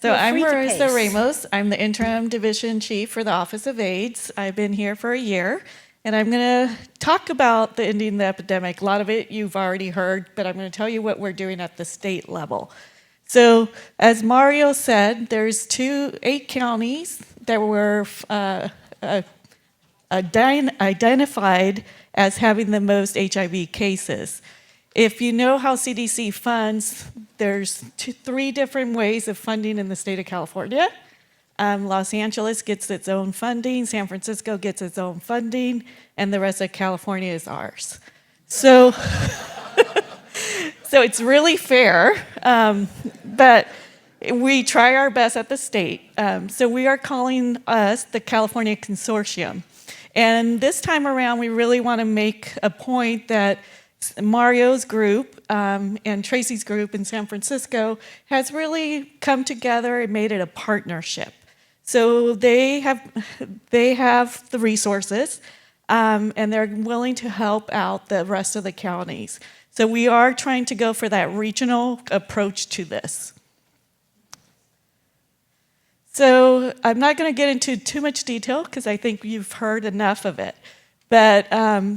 So Feel I'm free to Marisa pace. Ramos. I'm the interim division chief for the Office of AIDS. I've been here for a year, and I'm going to talk about the ending the epidemic. A lot of it you've already heard, but I'm going to tell you what we're doing at the state level. So as Mario said, there's 8 counties that were identified as having the most HIV cases. If you know how CDC funds, there's 3 different ways of funding in the state of California. Los Angeles gets its own funding, San Francisco gets its own funding, and the rest of California is ours. So, so it's really fair, but we try our best at the state. So we are calling us the California Consortium. And this time around, we really want to make a point that Mario's group and Tracy's group in San Francisco has really come together and made it a partnership. So they have the resources, and they're willing to help out the rest of the counties. So we are trying to go for that regional approach to this. So I'm not going to get into too much detail because I think you've heard enough of it. But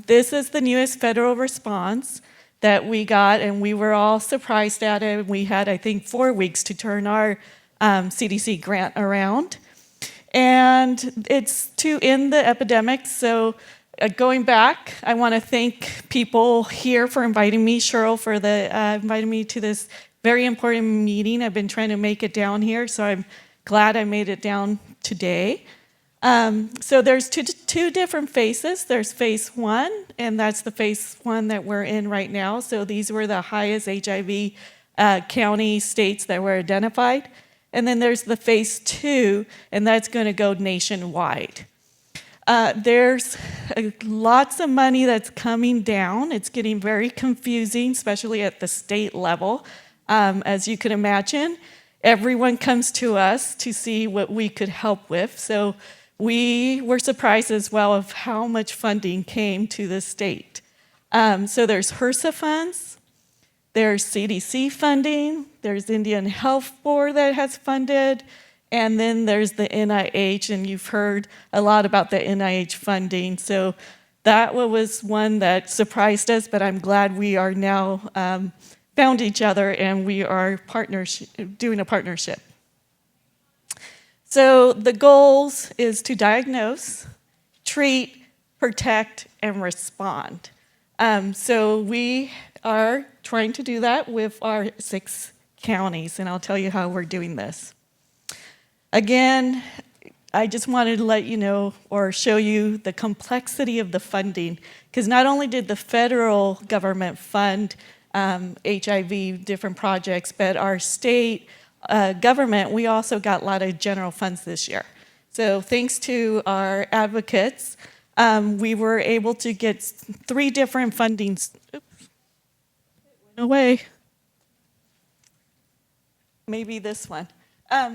this is the newest federal response that we got, and we were all surprised at it. We had, I think, 4 weeks to turn our CDC grant around. And it's to end the epidemic. So going back, I want to thank people here for inviting me, Cheryl, for inviting me to this very important meeting. I've been trying to make it down here, so I'm glad I made it down today. So there's two different phases. There's phase 1, and that's the phase 1 that we're in right now. So these were the highest HIV county states that were identified. And then there's the phase 2, and that's going to go nationwide. There's lots of money that's coming down. It's getting very confusing, especially at the state level. As you can imagine, everyone comes to us to see what we could help with. So we were surprised as well of how much funding came to the state. So there's HRSA funds, there's CDC funding, there's Indian Health Board that has funded, and then there's the NIH, and you've heard a lot about the NIH funding. So that was one that surprised us, but I'm glad we are now found each other and we are doing a partnership. So the goals is to diagnose, treat, protect, and respond. So we are trying to do that with our 6 counties, and I'll tell you how we're doing this. Again, I just wanted to let you know or show you the complexity of the funding, because not only did the federal government fund HIV different projects, but our state government, we also got a lot of general funds this year. So thanks to our advocates, we were able to get 3 different fundings. Oops, it went away. Maybe this one. What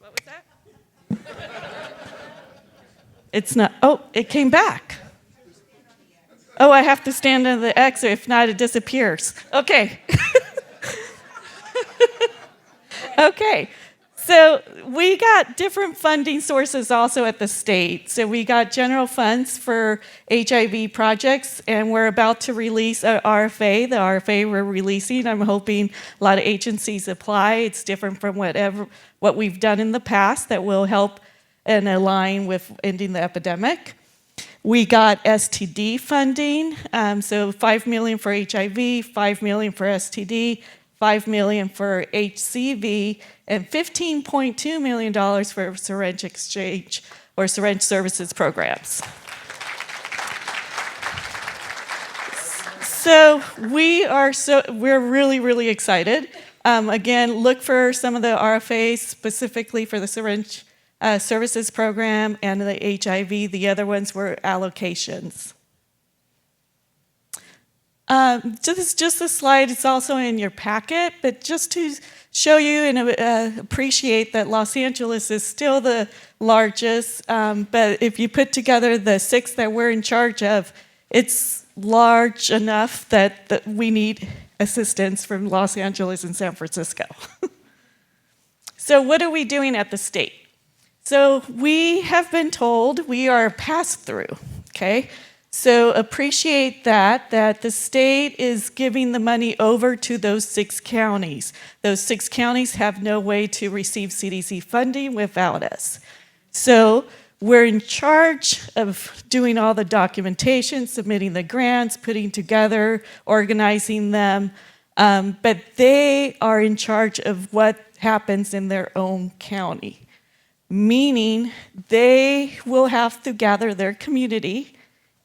was that? It's not, oh, it came back. Oh, I have to stand on the X, if not, it disappears. Okay. Okay. So we got different funding sources also at the state. So we got general funds for HIV projects, and we're about to release an RFA. The RFA we're releasing, I'm hoping a lot of agencies apply. It's different from what we've done in the past that will help and align with ending the epidemic. We got STD funding, so $5 million for HIV, $5 million for STD, $5 million for HCV, and $15.2 million for syringe exchange or syringe services programs. So we're really, really excited. Again, look for some of the RFAs specifically for the syringe services program and the HIV. The other ones were allocations. This is just a slide. It's also in your packet, but just to show you and appreciate that Los Angeles is still the largest, but if you put together the 6 that we're in charge of, it's large enough that we need assistance from Los Angeles and San Francisco. So what are we doing at the state? So we have been told we are pass-through, okay? So appreciate that the state is giving the money over to those 6 counties. Those 6 counties have no way to receive CDC funding without us. So we're in charge of doing all the documentation, submitting the grants, putting together, organizing them, but they are in charge of what happens in their own county. Meaning they will have to gather their community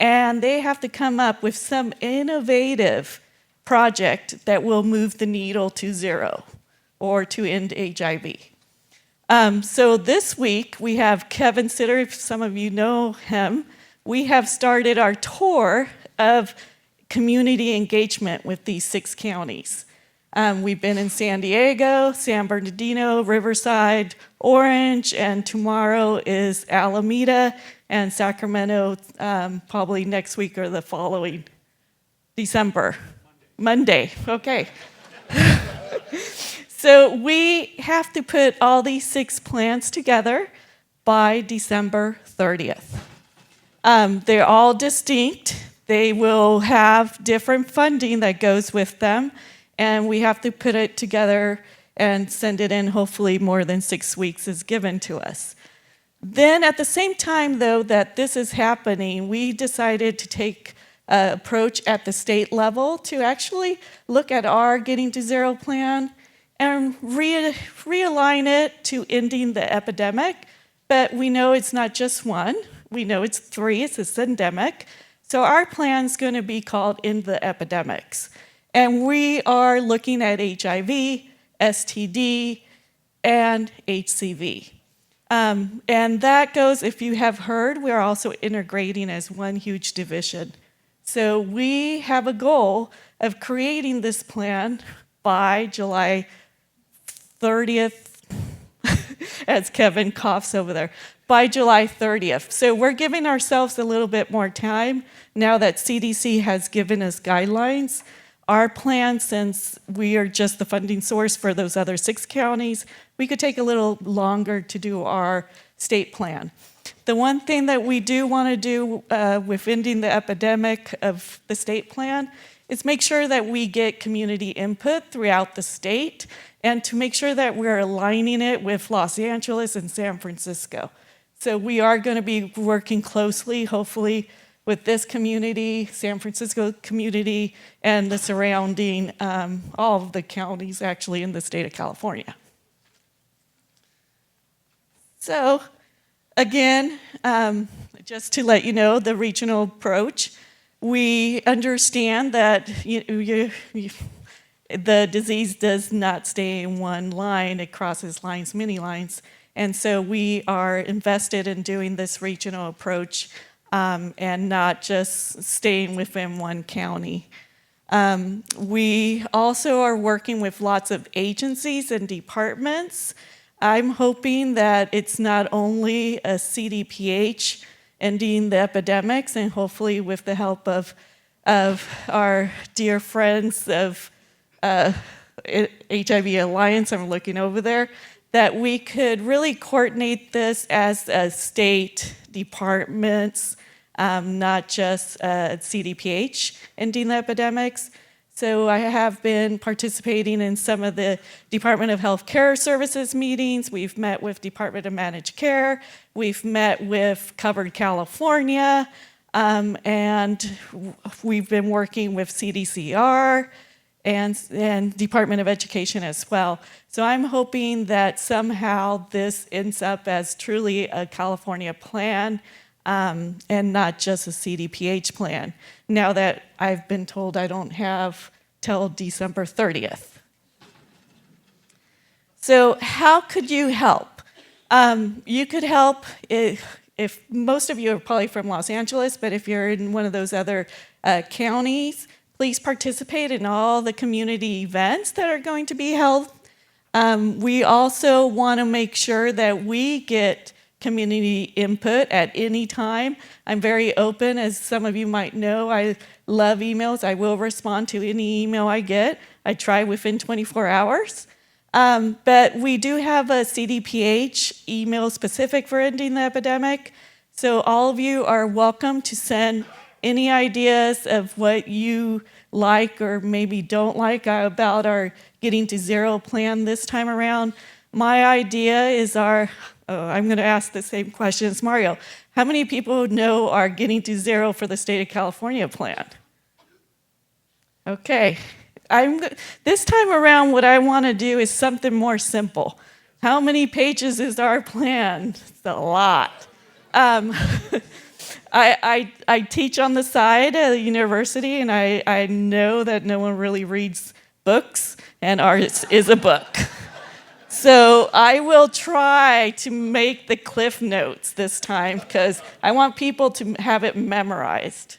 and they have to come up with some innovative project that will move the needle to 0 or to end HIV. So this week we have Kevin Sitter, if some of you know him. We have started our tour of community engagement with these 6 counties. We've been in San Diego, San Bernardino, Riverside, Orange, and tomorrow is Alameda and Sacramento, probably next week or the following December. Monday, okay. So we have to put all these 6 plans together by December 30th. They're all distinct. They will have different funding that goes with them, and we have to put it together and send it in. Hopefully more than 6 weeks is given to us. Then at the same time, though, that this is happening, we decided to take an approach at the state level to actually look at our Getting to Zero plan and realign it to ending the epidemic. But we know it's not just one. We know it's 3. It's a syndemic. So our plan's going to be called End the Epidemics. And we are looking at HIV, STD, and HCV. And that goes, if you have heard, we're also integrating as one huge division. So we have a goal of creating this plan by July 30th, as Kevin coughs over there, by July 30th. So we're giving ourselves a little bit more time now that CDC has given us guidelines. Our plan, since we are just the funding source for those other 6 counties, we could take a little longer to do our state plan. The one thing that we do want to do with ending the epidemic of the state plan is make sure that we get community input throughout the state and to make sure that we're aligning it with Los Angeles and San Francisco. So we are going to be working closely, hopefully, with this community, San Francisco community, and the surrounding, all of the counties actually in the state of California. So again, just to let you know, the regional approach, we understand that the disease does not stay in one line, it crosses lines, many lines, and so we are invested in doing this regional approach and not just staying within one county. We also are working with lots of agencies and departments. I'm hoping that it's not only a CDPH ending the epidemics, and hopefully with the help of our dear friends of HIV Alliance, I'm looking over there, that we could really coordinate this as a state, departments, not just CDPH ending the epidemics. So I have been participating in some of the Department of Health Care Services meetings. We've met with Department of Managed Care. We've met with Covered California. And we've been working with CDCR and Department of Education as well. So I'm hoping that somehow this ends up as truly a California plan and not just a CDPH plan, now that I've been told I don't have till December 30th. So how could you help? You could help if most of you are probably from Los Angeles, but if you're in one of those other counties, please participate in all the community events that are going to be held. We also want to make sure that we get community input at any time. I'm very open, as some of you might know. I love emails. I will respond to any email I get. I try within 24 hours. But we do have a CDPH email specific for ending the epidemic. So all of you are welcome to send any ideas of what you like or maybe don't like about our Getting to Zero plan this time around. My idea is I'm going to ask the same question as Mario. How many people know our Getting to Zero for the state of California plan? Okay. This time around, what I want to do is something more simple. How many pages is our plan? It's a lot. I teach on the side at a university, and I know that no one really reads books, and ours is a book. So I will try to make the Cliff Notes this time because I want people to have it memorized.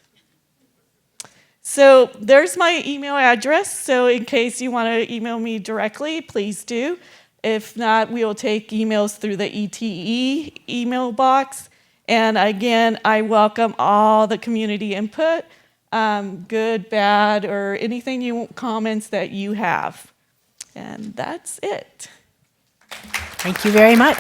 So there's my email address. So in case you want to email me directly, please do. If not, we will take emails through the ETE email box. And again, I welcome all the community input, good, bad, or anything comments that you have. And that's it. Thank you very much.